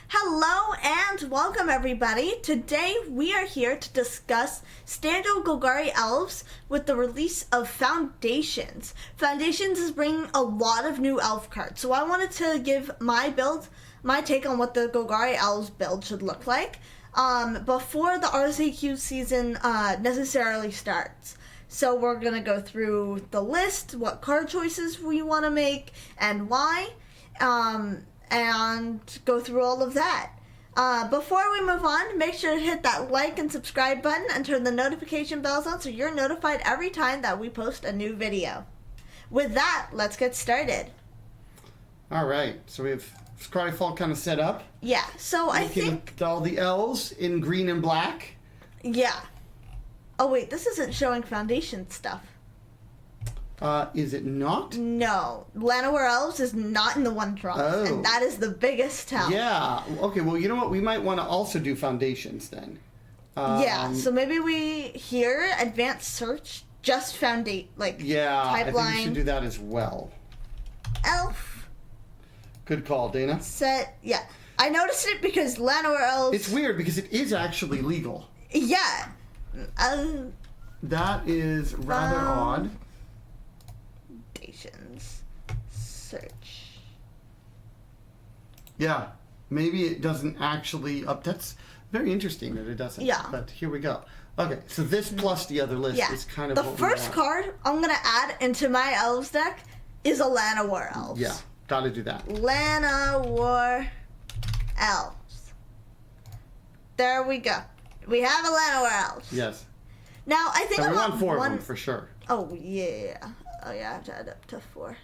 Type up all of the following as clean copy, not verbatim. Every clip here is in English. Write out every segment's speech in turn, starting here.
Hello and welcome everybody. Today we are here to discuss Standard Elves with the release of Foundations. Foundations is bringing a lot of new elf cards, so I wanted to give my take on what the Golgari Elves build should look like before the RCQ season necessarily starts. So we're going to go through the list, what card choices we want to make, and why. And go through all of that. Before we move on, make sure to hit that like and subscribe button and turn the notification bells on so you're notified every time that we post a new video. With that, let's get started. All right, so we have Scryfall kind of set up. Yeah, so I think... all the elves in green and black. Yeah. Oh wait, this isn't showing Foundation stuff. Is it not? No. Llanowar Elves is not in the one drop, and that is the biggest tell. Yeah. Okay, well, you know what? We might want to also do Foundations then. Yeah, so maybe we here, Advanced Search, just Pipeline. I think we should do that as well. Elf. Good call, Dana. Set, yeah. I noticed it because Llanowar Elves... It's weird because it is actually legal. Yeah. That is rather odd. Search. Yeah, maybe it doesn't actually that's very interesting that it doesn't. Yeah. But here we go. Okay, so this plus the other list is kind of the first card I'm going to add into my Elves deck is a Llanowar Elves. Yeah, gotta do that. Llanowar Elves. There we go. We have a Llanowar Elves. Yes. Now, I think I want four of them for sure. Oh, yeah. Oh, yeah, I have to add up to 4.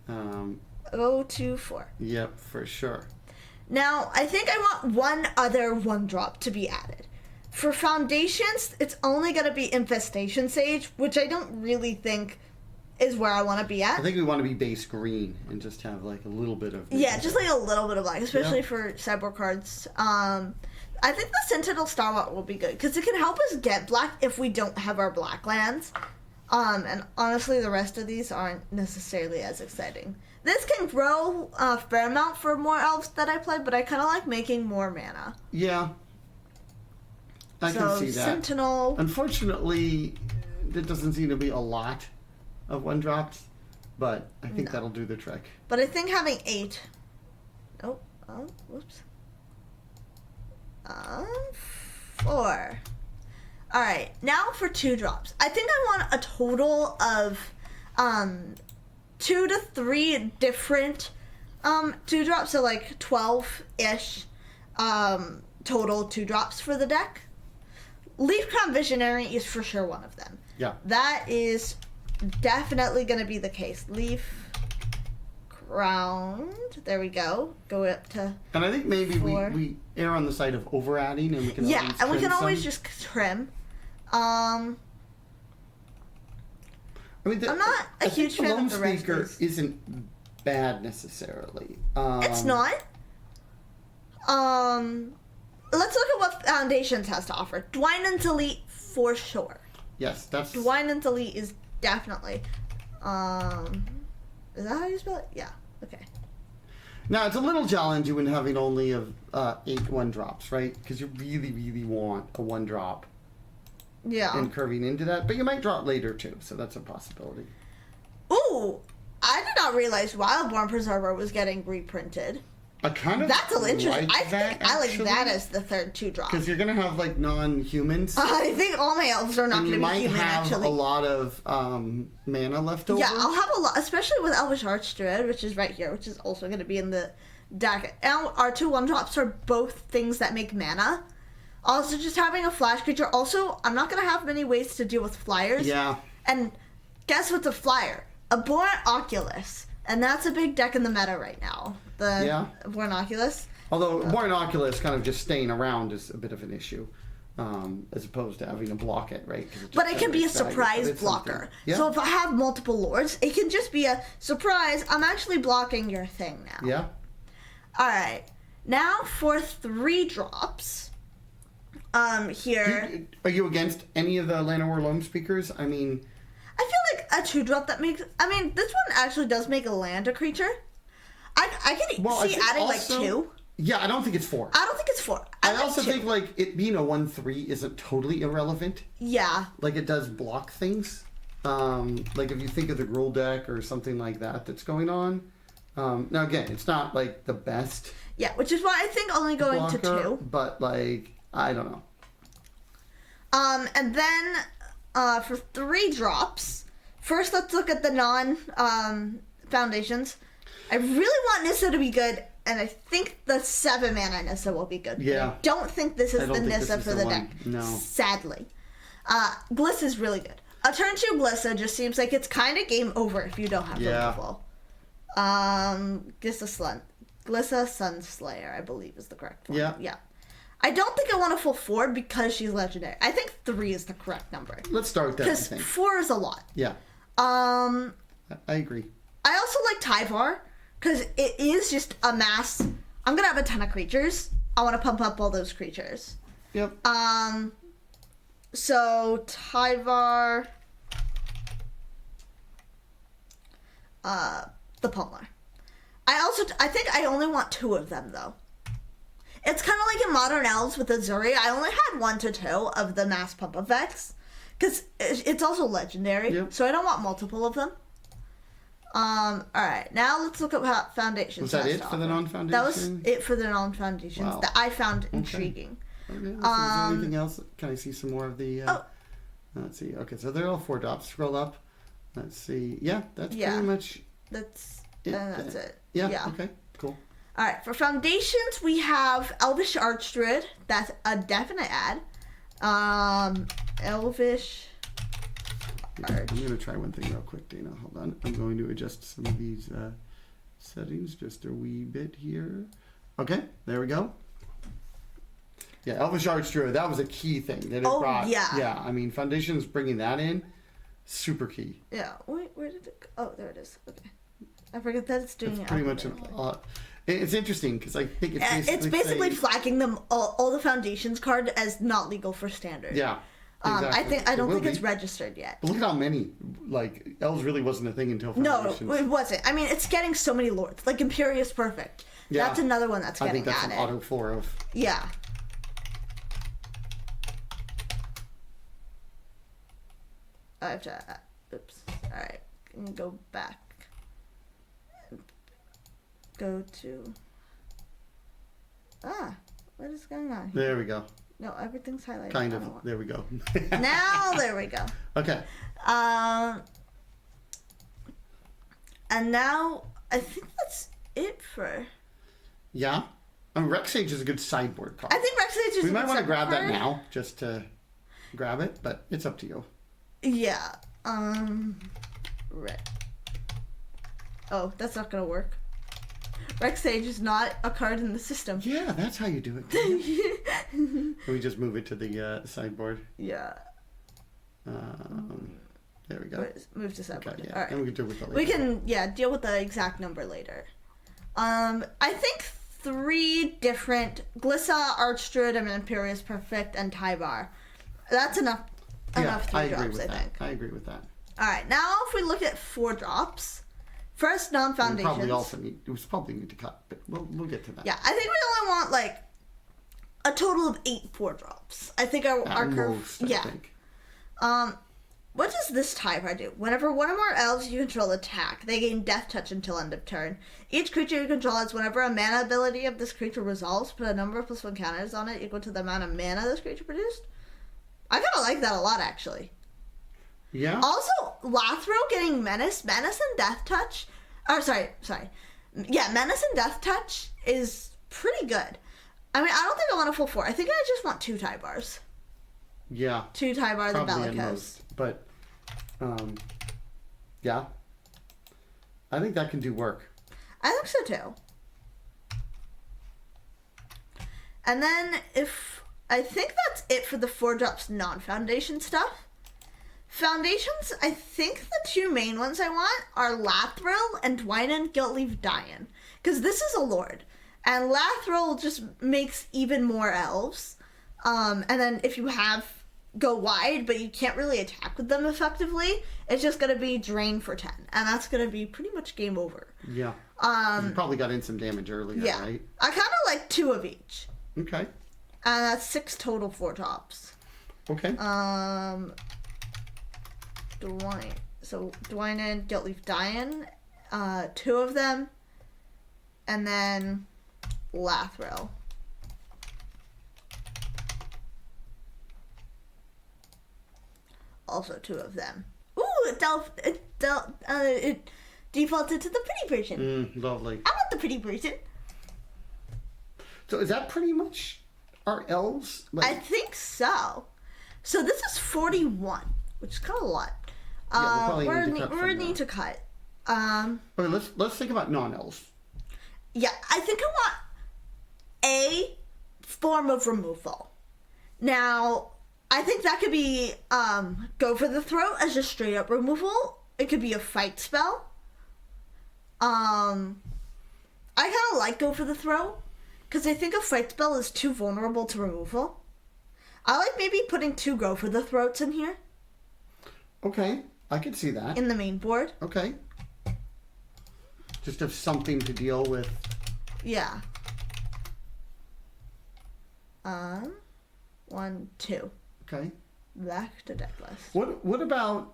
4. Yep, for sure. Now, I think I want one other 1-drop to be added. For Foundations, it's only going to be Infestation Sage, which I don't really think is where I want to be at. I think we want to be base green and just have like a little bit of... Yeah, just like a little bit of black, especially for sideboard cards. I think the Citanul Stalwart will be good, because it can help us get black if we don't have our black lands. And honestly, the rest of these aren't necessarily as exciting. This can grow a fair amount for more elves that I play, but I kind of like making more mana. Yeah. I can see that. Sentinel. Unfortunately, there doesn't seem to be a lot of 1-drops, but I think that'll do the trick. But I think having 8... Oh, whoops. 4... Alright, now for 2-drops. I think I want a total of 2 to 3 different 2-drops, so like 12-ish total 2-drops for the deck. Leaf Crown Visionary is for sure one of them. Yeah. That is definitely going to be the case. Leaf Crowned. There we go. Go up to And I think maybe 4. we err on the side of over-adding, and we can always and we can always just trim. I mean, I'm not a huge fan of the rest of these. Isn't bad necessarily. It's not. Let's look at what Foundations has to offer. Dwynen's Elite for sure. Yes, that's... Dwynen's Elite is definitely. Is that how you spell it? Yeah. Okay. Now, it's a little challenging when having only 8 1-drops, right? Because you really, really want a 1-drop. Yeah. And curving into that. But you might drop later, too. So that's a possibility. Ooh! I did not realize Wildborn Preserver was getting reprinted. That's a little interesting. I like that as the third 2-drop. Because you're going to have, like, non-humans. I think all my elves are not going to be human, actually. And you might have a lot of mana left over. Yeah, I'll have a lot, especially with Elvish Archdruid, which is right here, which is also going to be in the deck. And our 2 1-drops are both things that make mana. Also, just having a flash creature. Also, I'm not going to have many ways to deal with flyers. Yeah. And guess what's a flyer? A Born Oculus. And that's a big deck in the meta right now. The Born Oculus. Although Born Oculus kind of just staying around is a bit of an issue. As opposed to having to block it, right? But it can be a surprise blocker. Yeah. So if I have multiple lords, it can just be a surprise. I'm actually blocking your thing now. Yeah. All right. Now for 3-drops. Here. Are you against any of the Llanowar Loam speakers? I mean... I feel like a 2-drop that makes... I mean, this one actually does make a land a creature. I can see adding also, like 2. Yeah, I don't think it's 4. I don't think it's 4. I like also 2. think, like, it being a 1/3 isn't totally irrelevant. Yeah. Like, it does block things. Like, if you think of the Gruul deck or something like that that's going on. Now, again, it's not, like, the best. Yeah, which is why I think only going blocker, to 2. But, like, I don't know. And then for 3 drops, first let's look at the non-foundations. I really want Nissa to be good, and I think the 7 mana Nissa will be good. Yeah. I don't think this is the Nissa for the deck. No. Sadly. Glissa is really good. A turn 2 Glissa just seems like it's kind of game over if you don't have removal. Glissa Sunslayer, I believe, is the correct one. Yeah. I don't think I want a full 4 because she's legendary. I think 3 is the correct number. Let's start with that, I Because think. 4 is a lot. Yeah. I I agree. also like Tyvar because it is just a mass. I'm going to have a ton of creatures. I want to pump up all those creatures. Yep. So Tyvar, the Pummeler. I think I only want 2 of them though. It's kind of like in Modern Elves with Azuri. I only had 1 to 2 of the mass pump effects because it's also legendary. Yep. So I don't want multiple of them. All right, now let's look at what Foundations. Was that has it to for the offer. non-foundation? That was it for the non-foundations Wow. that I found intriguing. Okay, let's see. Is there anything else? Can I see some more of the... Oh. Let's see. Okay, so they're all 4 drops. Scroll up. Let's see. Yeah, that's Yeah. pretty much That's it. that's it. Yeah, okay, cool. All right, for Foundations, we have Elvish Archdruid. That's a definite add. Elvish Yeah, I'm going to try one thing real quick, Dana. Hold on. I'm going to adjust some of these settings just a wee bit here. Okay, there we go. Yeah, Elvish Archdruid, that was a key thing that it brought. Yeah. Yeah, I mean, Foundations bringing that in, super key. Yeah. Wait, where did it go? Oh, there it is. Okay. I forget that it's doing It's pretty much it's interesting because I think it's basically saying, flagging them all the Foundations card as not legal for Standard. Yeah. Exactly. I don't think It will it's be. registered yet. But look at how many. Like, Elves really wasn't a thing until No, Foundations. it wasn't. I mean, it's getting so many lords. Like Imperious Perfect. Yeah. That's another one that's I getting think that's added. an auto 4 of. Yeah. I have to. Oops. All right. Can you go back? Go to. What is going on here? There we go. No, everything's highlighted. Kind I of. don't want- There we go. Now there we go. Okay. And now I think that's it for. Yeah. I mean, Rex Sage is a good sideboard card. I think Rex Sage is. We a might good want to second grab that card. now, just to grab it, but it's up to you. Yeah. Right. Oh, that's not gonna work. Rex Sage is not a card in the system. Yeah, that's how you do it. Can we just move it to the sideboard? Yeah. There we go. Move to sideboard. Okay, yeah. All right. And we can deal with that later. We can, deal with the exact number later. I think 3 different Glissa, Archdruid, and Imperious Perfect, and Tyvar. That's enough 3 I agree drops, with I that. think. I agree with that. All right, now if we look at 4 drops, first We non-foundations. probably also need to cut, but we'll get to that. Yeah, I think we only want like a total of 8 4-drops. I think our At curve. most, I Yeah. think. What does this Tyvar do? Whenever one of our elves you control attack, they gain Death Touch until end of turn. Each creature you control has whenever a mana ability of this creature resolves, put a number of +1 counters on it equal to the amount of mana this creature produced. I kind of like that a lot, actually. Yeah. Also, Lathril getting Menace and Death Touch. Oh, sorry. Yeah, Menace and Death Touch is pretty good. I mean, I don't think I want a full 4. I think I just want 2 Tybars. Yeah. 2 Tyvar the Probably at Bellicose. most, but yeah, I think that can do work. I think so too. And then I think that's it for the 4-drops non-foundation stuff. Foundations, I think the 2 main ones I want are Lathril and Dwynen Gilt-Leaf Daen. Because this is a lord. And Lathril just makes even more elves. And then if you have go wide, but you can't really attack with them effectively, it's just going to be drain for 10. And that's going to be pretty much game over. Yeah. You probably got in some damage earlier, right? I kind of like 2 of each. Okay. And that's 6 total 4-drops. Okay. Dwynen, Gilt-Leaf, Daen, 2 of them. And then Lathril. Also 2 of them. Ooh, it defaulted to the pretty version. Lovely. I want the pretty version. So is that pretty much our elves? I think so. So this is 41, which is kind of a lot. We're going to need to cut. Okay, let's think about non-elves. Yeah, I think I want a form of removal. Now, I think that could be Go for the Throat as just straight up removal. It could be a fight spell. I kind of like Go for the Throat because I think a fight spell is too vulnerable to removal. I like maybe putting 2 Go for the Throats in here. Okay, I can see that. In the main board. Okay. Just have something to deal with. Yeah. 1, 2. Okay. Back to deck list. What about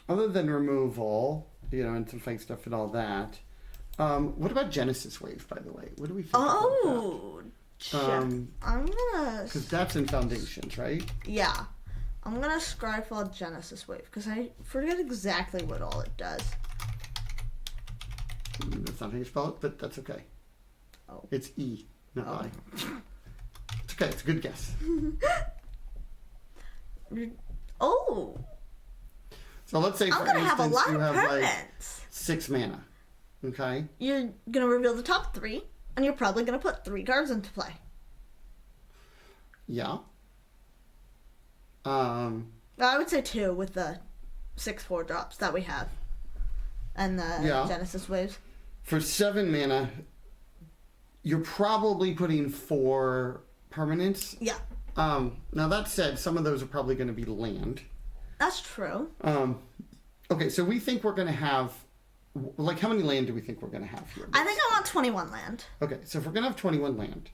other than removal, and some fake stuff and all that? What about Genesis Wave, by the way? What do we think about that? I'm gonna. Because that's in Foundations, right? Yeah. I'm gonna Scryfall Genesis Wave because I forget exactly what all it does. That's not how you spell it, but that's okay. Oh. It's E, not I. It's okay. It's a good guess. Oh. So let's say, for I'm gonna have a instance, lot you of have permanents. 6 mana. Okay. You're gonna reveal the top 3, and you're probably gonna put 3 cards into play. Yeah. I would say 2 with the 6 4-drops that we have, and the Genesis Waves. For 7 mana, you're probably putting 4 permanents. Yeah. Now that said, some of those are probably going to be land. That's true. Okay, so we think we're going to have, how many land do we think we're going to have here? I think I want 21 land. Okay, so if we're going to have 21 land,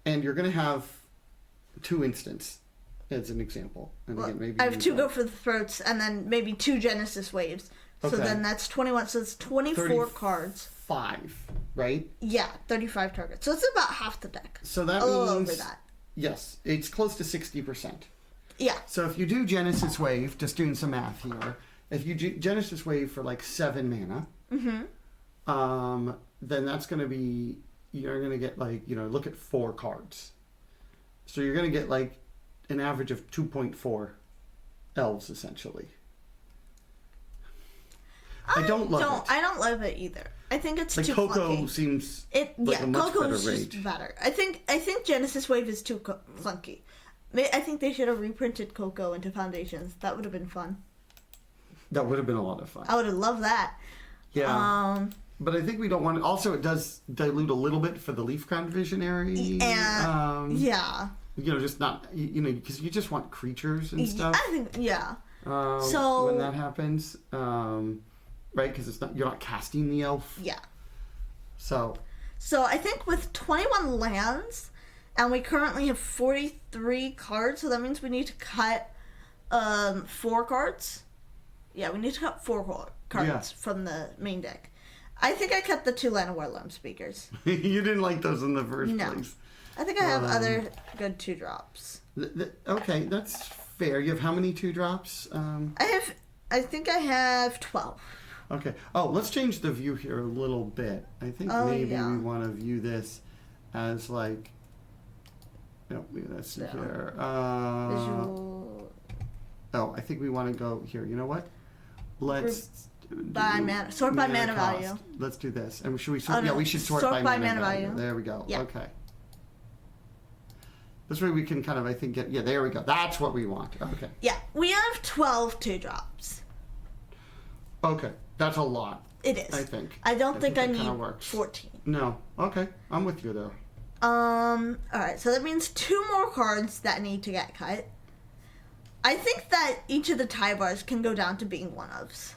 and you're going to have 2 instants, as an example. And again, maybe I have 2 Go for the Throats, and then maybe 2 Genesis Waves. So then that's 21, so it's 24 cards. 5, right? Yeah, 35 targets. So it's about half the deck. So that means... A little over that. Yes, it's close to 60%. Yeah. So if you do Genesis Wave, just doing some math here, if you do Genesis Wave for 7 mana, then that's going to be, you're going to get look at 4 cards. So you're going to get an average of 2.4 elves, essentially. I don't love it. I don't love it either. I think it's too Coco clunky. Seems a much Coco's better rate. Just better. I think Genesis Wave is too clunky. I think they should have reprinted Coco into Foundations. That would have been fun. That would have been a lot of fun. I would have loved that. Yeah. But I think we don't want to... Also, it does dilute a little bit for the Leaf Crown Visionary. And, yeah. Just not... because you just want creatures and stuff. I think, yeah. So... When that happens... right? Because you're not casting the elf. Yeah. So I think with 21 lands, and we currently have 43 cards, so that means we need to cut 4 cards. Yeah, we need to cut 4 cards from the main deck. I think I cut the 2 Llanowar Lamb Speakers. You didn't like those in the first place. I think I have other good 2-drops. Okay, that's fair. You have how many 2-drops? I think I have 12. Okay. Oh, let's change the view here a little bit. I think maybe we want to view this as let's see here. Visual. Oh, I think we want to go here. You know what? Let's sort by mana value. Let's do this. And should we sort? We should sort by mana value. There we go. Yeah. Okay. This way we can kind of, I think, get... Yeah, there we go. That's what we want. Okay. Yeah, we have 12 2-drops. Okay. That's a lot. It is. I think. I don't think I need 14. No. Okay. I'm with you there. Alright, so that means 2 more cards that need to get cut. I think that each of the Tyvars can go down to being one-ofs.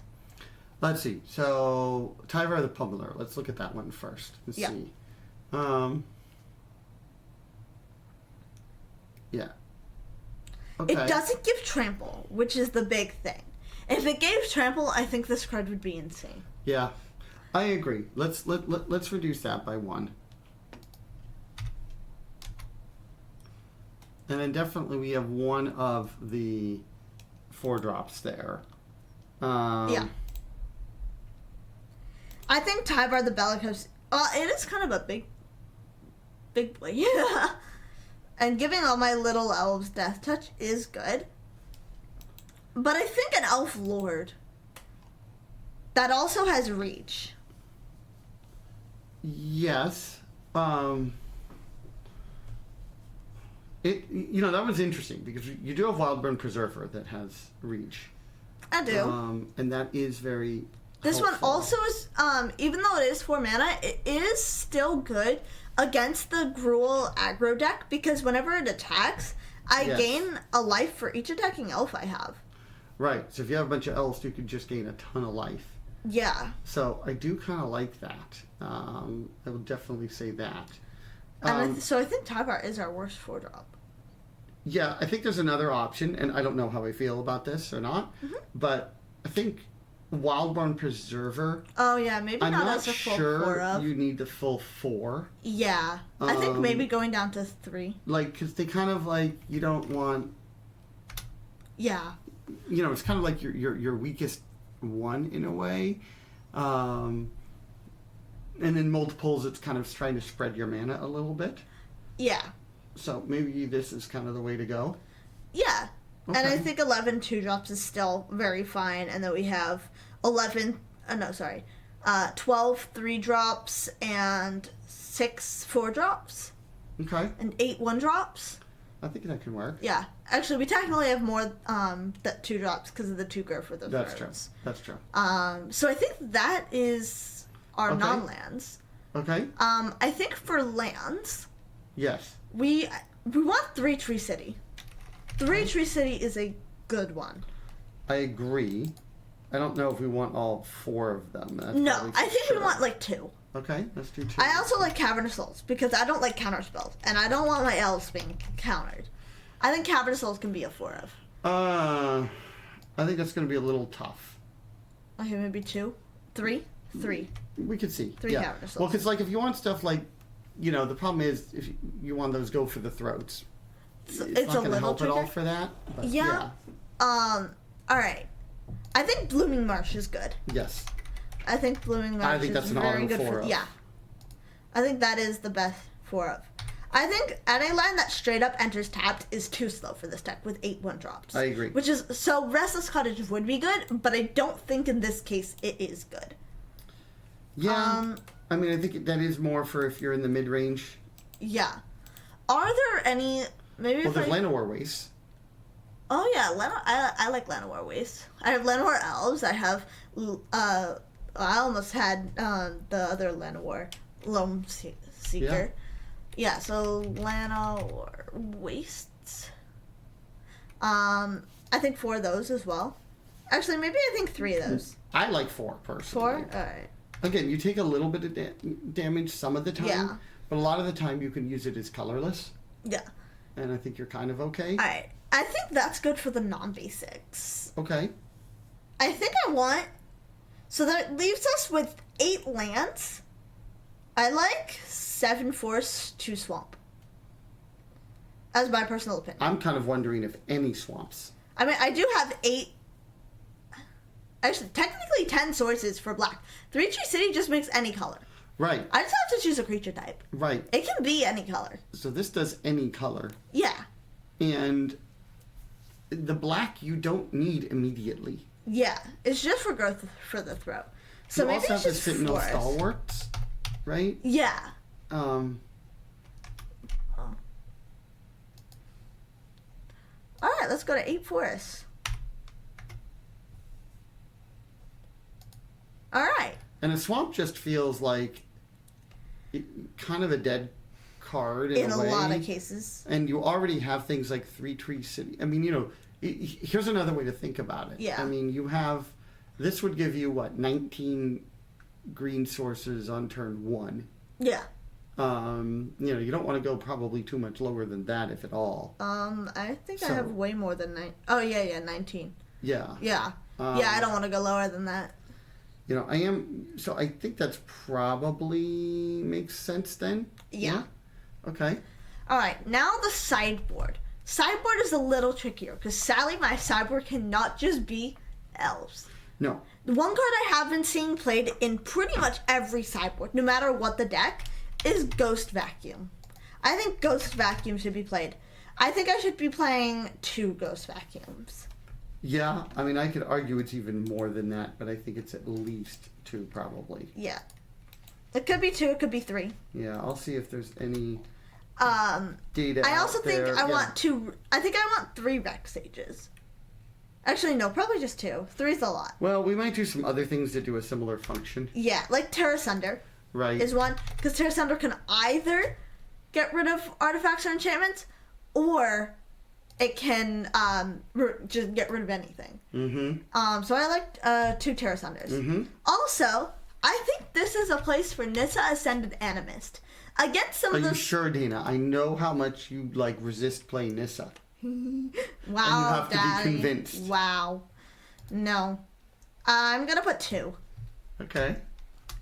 Let's see. So, Tyvar the Pummeler. Let's look at that one first and see. Yeah. Okay. It doesn't give trample, which is the big thing. If it gave trample, I think this card would be insane. Yeah, I agree. Let's reduce that by 1. And then definitely we have one of the 4-drops there. Yeah. I think Tyvar the Bellicose, it is kind of a big boy. Yeah. And giving all my little elves Death Touch is good. But I think an Elf Lord that also has reach. Yes. That was interesting because you do have Wildborn Preserver that has reach. I do. And that is very This helpful. one also is, even though it is 4 mana, it is still good against the Gruul aggro deck because whenever it attacks, I gain a life for each attacking elf I have. Right. So if you have a bunch of elves, you could just gain a ton of life. Yeah. So I do kind of like that. I would definitely say that. And so I think Tyvar is our worst 4-drop. Yeah, I think there's another option, and I don't know how I feel about this or not, but I think Wildborn Preserver. Oh yeah, maybe I'm not not as a full sure 4-of. you need the full 4. Yeah, I think maybe going down to 3. Like, because they kind of like you don't want. Yeah. It's kind of like your weakest one in a way, and in multiples, it's kind of trying to spread your mana a little bit. Yeah. So maybe this is kind of the way to go. Yeah. Okay. And I think 11 2-drops is still very fine, and then we have 12 3-drops and 6 4-drops. Okay. And 8 1-drops. I think that can work. Yeah. Actually, we technically have more that 2-drops because of the 2 go for the That's throws. true. That's true. So I think that is our non-lands. Okay. I think for lands, Yes. we want 3 Tree City. 3 Tree City is a good one. I agree. I don't know if we want all 4 of them. That's No, probably I think sure. we want like 2. Okay, let's do 2. I also like Cavern of Souls because I don't like counter spells, and I don't want my elves being countered. I think Cavern of Souls can be a 4-of. I think that's going to be a little tough. Okay, maybe 2? 3? 3. We could see. 3 Cavern of Souls. Well, because like if you want stuff like, the problem is if you want those go for the throats. It's a not going to little help at all trigger. for that. But Yeah. All right. I think Blooming Marsh is good. Yes. I think Blooming Marsh I think that's is an very auto good for 4-of. yeah. I think that is the best 4-of. I think any land that straight up enters tapped is too slow for this deck with 8 1-drops. I agree. Which is so Restless Cottage would be good, but I don't think in this case it is good. Yeah. I mean, I think that is more for if you're in the mid range. Yeah. Are there any maybe? Well, if there's I, Llanowar Wastes. Oh yeah, I like Llanowar Wastes. I have Llanowar Elves. I have I almost had the other Llanowar Lone Seeker. Yeah, so Llanowar Wastes. I think 4 of those as well. Actually, maybe I think 3 of those. I like 4 personally. 4? Alright. Again, you take a little bit of damage some of the time, Yeah. but a lot of the time you can use it as colorless, Yeah. and I think you're kind of okay. Alright. I think that's good for the non-basics. Okay. I think I want... So that leaves us with 8 lands. I like 7 Force, 2 Swamp. As my personal opinion. I'm kind of wondering if any swamps. I mean, I do have 8... Actually, technically 10 sources for black. 3 Tree City just makes any color. Right. I just have to choose a creature type. Right. It can be any color. So this does any color. Yeah. And the black you don't need immediately. Yeah. It's just for growth for the throw. So you maybe also it's have the just Citanul forest. Stalwarts, right? Yeah. Alright, let's go to 8 forests. Alright. And a swamp just feels like kind of a dead card in In a a way. lot of cases. And you already have things like 3 Tree City. I mean, Here's another way to think about it. Yeah. I mean, this would give you, 19 green sources on turn 1. Yeah. You don't want to go probably too much lower than that, if at all. I think I have way more than 9. Oh, yeah, 19. Yeah. Yeah. I don't want to go lower than that. I think that's probably makes sense then. Yeah. Okay. All right, now the sideboard. Sideboard is a little trickier because sadly my sideboard cannot just be elves. No. The one card I have been seeing played in pretty much every sideboard, no matter what the deck, is Ghost Vacuum. I think Ghost Vacuum should be played. I think I should be playing 2 Ghost Vacuums. Yeah, I mean, I could argue it's even more than that, but I think it's at least 2 probably. Yeah. It could be 2, it could be 3. Yeah, I'll see if there's any data I also out think there. I want 2. I think I want 3 Vex Sages. Actually, no, probably just 2. 3's a lot. Well, we might do some other things that do a similar function. Yeah, like Tear Asunder. Right. Is one, because Tear Asunder can either get rid of artifacts or enchantments, or it can just get rid of anything. Mm-hmm. So I like 2 Tear Asunders. Mm-hmm. Also, I think this is a place for Nissa Ascended Animist. Against some of the... Are you sure, Dana? I know how much you resist playing Nissa. Wow, and you have Daddy. to be convinced. Wow. No. I'm going to put 2. Okay.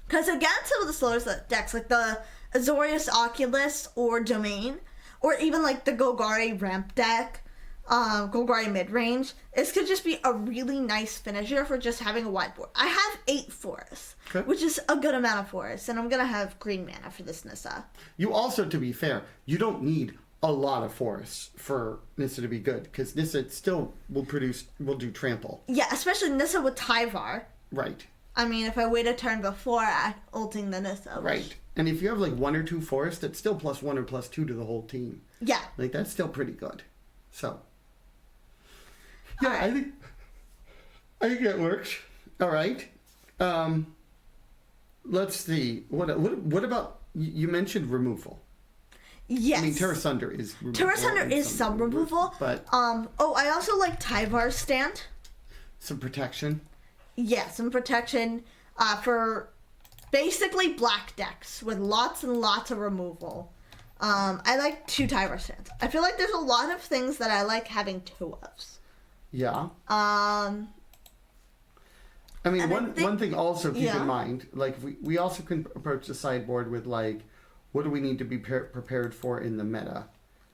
Because against some of the slower decks, like the Azorius Oculus or Domain, or even like the Golgari Ramp deck, Golgari Midrange, this could just be a really nice finisher for just having a white board. I have 8 forests, which is a good amount of forests, and I'm going to have green mana for this Nissa. You also, to be fair, you don't need a lot of forests for Nissa to be good, because Nissa still will do trample. Yeah, especially Nissa with Tyvar. Right. I mean, if I wait a turn before ulting the Nissa. Right. And if you have 1 or 2 forests, that's still +1 or +2 to the whole team. Yeah. That's still pretty good. So. Yeah, right. I think that works. All right. Let's see. What about, you mentioned removal. Yes. I mean, Tear Asunder is removal. Tear Asunder is some removal. But I also like Tyvar's Stand. Some protection. Yeah, some protection for basically black decks with lots and lots of removal. I like 2 Tyvar Stands. I feel like there's a lot of things that I like having 2 of. Yeah. I mean, one thing also keep in mind, we also can approach the sideboard with what do we need to be prepared for in the meta?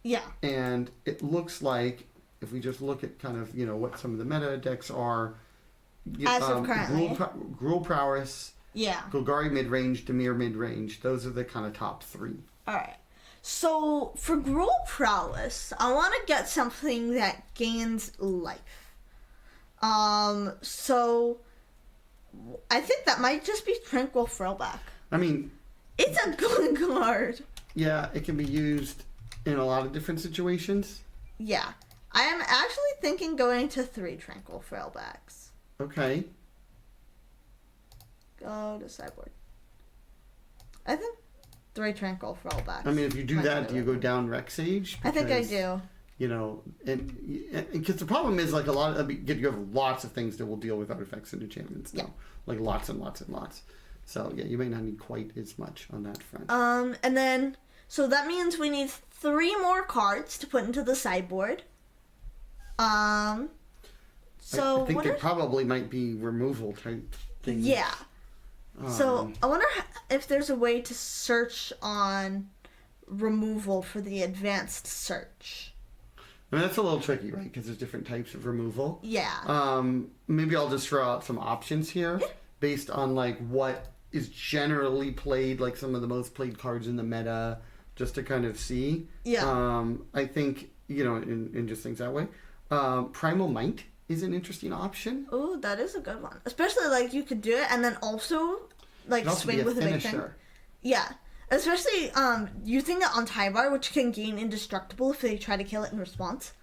Yeah. And it looks like if we just look at kind of what some of the meta decks are. As of currently. Gruul Prowess. Yeah. Golgari midrange, Dimir midrange. Those are the kind of top 3. All right. So for Gruul Prowess, I want to get something that gains life. So I think that might just be Tranquil Frillback. I mean, it's a good card. Yeah, it can be used in a lot of different situations. Yeah. I am actually thinking going to 3 Tranquil Frillbacks. Okay. Go to sideboard. I think 3 Tranquil Frillbacks. I mean, if you do that, do you go down Rec Sage? I think I do. And because the problem is you have lots of things that will deal with artifacts and enchantments now. Yeah. Lots and lots and lots. So yeah, you may not need quite as much on that front. And then so that means we need 3 more cards to put into the sideboard. So I think there probably might be removal type things. Yeah. So I wonder if there's a way to search on removal for the advanced search. I mean, that's a little tricky, right? Because there's different types of removal. Yeah. Maybe I'll just throw out some options here based on what is generally played, some of the most played cards in the meta, just to kind of see. Yeah. I think, in just things that way. Primal Might is an interesting option. Oh, that is a good one. Especially you could do it and then also swing with a big thing. Yeah. Especially using it on Tyvar, which can gain indestructible if they try to kill it in response.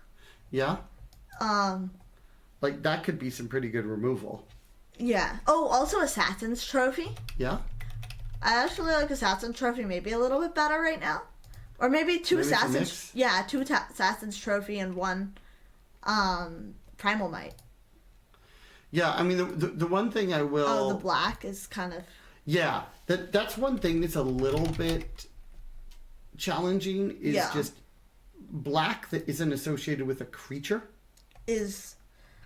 Yeah. That could be some pretty good removal. Yeah. Oh, also Assassin's Trophy. Yeah. I actually like Assassin's Trophy maybe a little bit better right now. Or maybe 2 Assassins. Yeah, 2 Assassin's Trophy and 1 Primal Might. Yeah, I mean, the one thing I will... Oh, the black is kind of... Yeah, that's one thing that's a little bit challenging, is just black that isn't associated with a creature. Is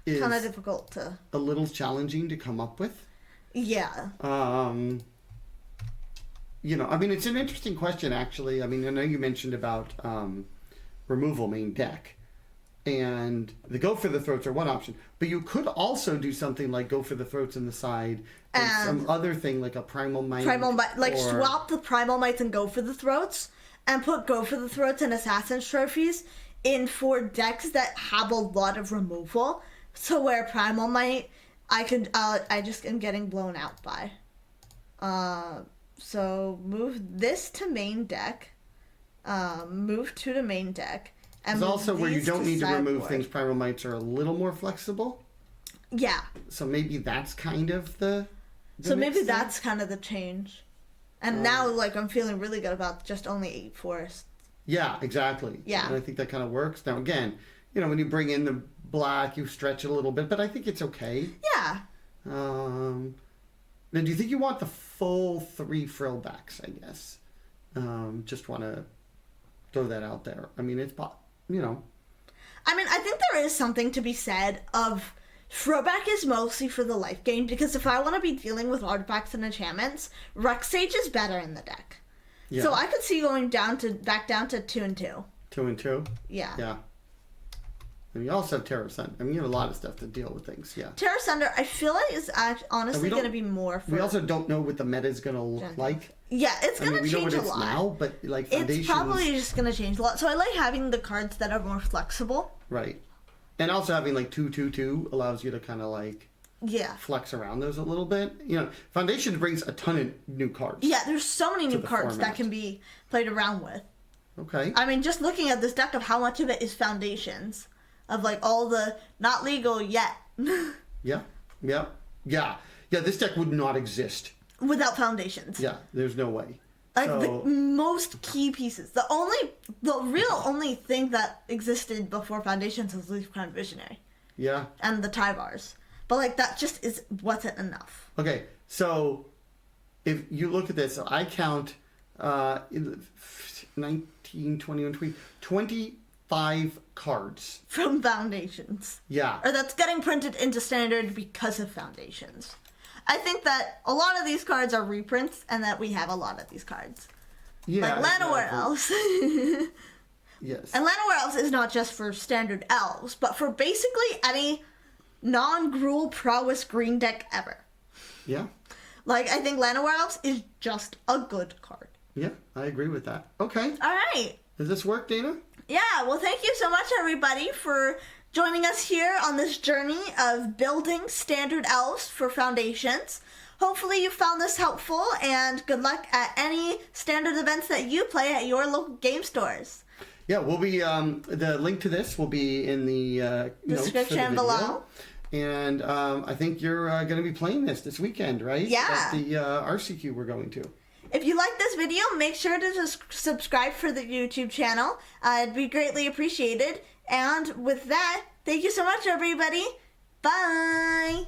kind of difficult to... A little challenging to come up with. Yeah. You know, I mean, it's an interesting question, actually. I mean, I know you mentioned about removal main deck. And the go for the throats are one option, but you could also do something like go for the throats in the side and some other thing like a Primal Might. Like swap the Primal Mights and go for the throats, and put go for the throats and Assassin's Trophies in for decks that have a lot of removal. So where Primal Might, I just am getting blown out by. So move this to main deck. Move to the main deck. It's also where you don't need to remove things. Primal Mights are a little more flexible. Yeah. So maybe that's kind of the so maybe that's kind of the change. And now, like, I'm feeling really good about just only 8 forests. Yeah, exactly. Yeah. And I think that kind of works. Now, again, you know, when you bring in the black, you stretch it a little bit, but I think it's okay. Yeah. Then do you think you want the full 3 frillbacks, I guess? Just want to throw that out there. I mean, it's... You know. I mean, I think there is something to be said of throwback is mostly for the life gain, because if I want to be dealing with artifacts and enchantments, Rec Sage is better in the deck. Yeah. So I could see going back down to 2 and 2. 2 and 2? Yeah. Yeah. And you also have Tear Asunder. I mean, you have a lot of stuff to deal with things, yeah. Tear Asunder, I feel like is honestly going to be more for... We also don't know what the meta is going to look like. Yeah, it's going to change a lot. Now, but like Foundations... It's probably just going to change a lot. So I like having the cards that are more flexible. Right. And also having like 2/2/2 allows you to kind of like... Yeah. Flex around those a little bit. You know, Foundations brings a ton of new cards. Yeah, there's so many new cards that can be played around with. Okay. I mean, just looking at this deck of how much of it is Foundations. Of like all the not legal yet. Yeah. This deck would not exist without Foundations. Yeah, there's no way. Like the most key pieces. The real only thing that existed before Foundations was Leaf Crown Visionary. Yeah. And the Tyvars. But like that just wasn't enough. Okay, so if you look at this, so I count 19, 21, 25 cards. From Foundations. Yeah. Or that's getting printed into Standard because of Foundations. I think that a lot of these cards are reprints, and that we have a lot of these cards. Yeah. Like Llanowar Elves. Yes. And Llanowar Elves is not just for Standard Elves, but for basically any non-Gruul prowess green deck ever. Yeah. Like, I think Llanowar Elves is just a good card. Yeah, I agree with that. Okay. All right. Does this work, Dana? Yeah, well, thank you so much, everybody, for joining us here on this journey of building Standard Elves for Foundations. Hopefully you found this helpful, and good luck at any Standard events that you play at your local game stores. Yeah, we'll be, the link to this will be in the description below. And I think you're going to be playing this weekend, right? Yeah. At the RCQ we're going to. If you like this video, make sure to just subscribe for the YouTube channel. It'd be greatly appreciated. And with that, thank you so much, everybody. Bye!